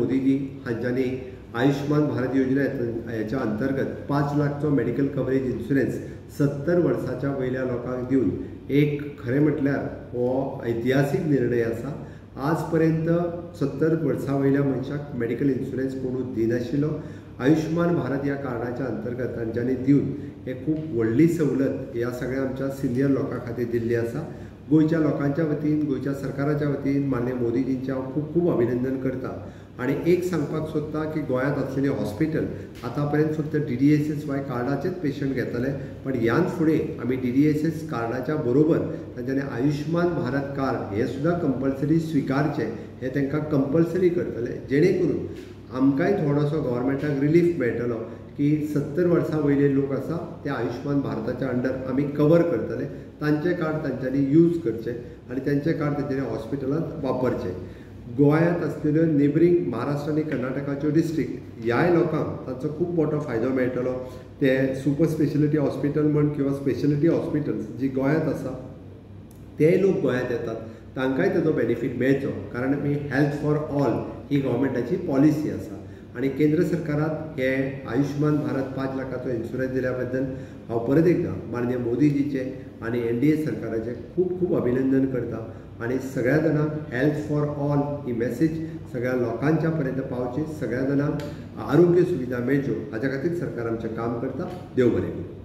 मोदीजी हांच्यांनी आयुष्मान भारत योजना ह्याच्या अंतर्गत 5 लाखचो मेडिकल कवरेज इन्शुरन्स 70 वर्साच्या वयल्या लोकांक दिवन एक खरें म्हटल्यार हो ऐतिहासीक निर्णय आसा। आज पर्यंत 70 वर्सां वयल्या मनशाक मेडिकल इन्शुरन्स कोणूच दिनाशिल्लो। आयुष्मान भारत ह्या कार्डाच्या अंतर्गत तांच्यांनी दिवन हे खूब व्हडली सवलत ह्या सगळ्या आमच्या सिनियर लोकां खातीर दिल्ली आसा। गोंयच्या लोकांच्या वतीन, गोंयच्या सरकाराच्या वतीन माननीय मोदीजींचे हांव खूब खूब अभिनंदन करता। आणि एक सांगपाक सोदता की गोंयांत आसलेली हॉस्पिटल आतां पर्यंत फक्त DDSSY कार्डाचेच पेशंट घेताले, पण ह्यान फुडें आमी DDSS कार्डाच्या बरोबर तांच्यांनी आयुष्मान भारत कार्ड हे सुद्दां कंपल्सरी स्विकारचें, हे तांकां कंपल्सरी करतले, जेणे करून आमकांय थोडोसो गव्हर्मेंटाक रिलीफ मेळटलो की 70 वर्सां वयले लोक आसा ते आयुष्मान भारताच्या अंडर आमी कवर करतले, तांचे कार्ड तांच्यांनी यूज करचे आनी तांचे कार्ड तांच्यांनी हॉस्पिटलांत वापरचे। गोंयांत आसलेल्यो नेबरींग महाराष्ट्र आनी कर्नाटकाच्यो डिस्ट्रिक्ट ह्याय लोकांक तांचो खूब मोठो फायदो मेळटलो। ते सुपर स्पेशलिटी हॉस्पिटल म्हण किंवा स्पेशलिटी हॉस्पिटल्स जी गोंयांत आसा ते लोक गोंयांत येतात, तांकांय ताचो बेनिफीट मेळचो, कारण आमी हेल्थ फॉर ऑल ही गव्हर्मेंटाची पॉलिसी आसा। आणि केंद्र सरकारात हे आयुष्मान भारत 5 लाखाचो इन्शुरन्स दिल्या बद्दल हांव परत एकदा माननीय मोदीजीचे आणि NDA सरकाराचे खूब खूब अभिनंदन करता। आणि सगळ्या जाणांक health for all he message सगळ्या लोकांच्या पर्यंत पावची, सगळ्या जाणांक आरोग्य सुविधा मेळच्यो हाच्या खातीर सरकार आमचें काम करता। देव बरें करूं।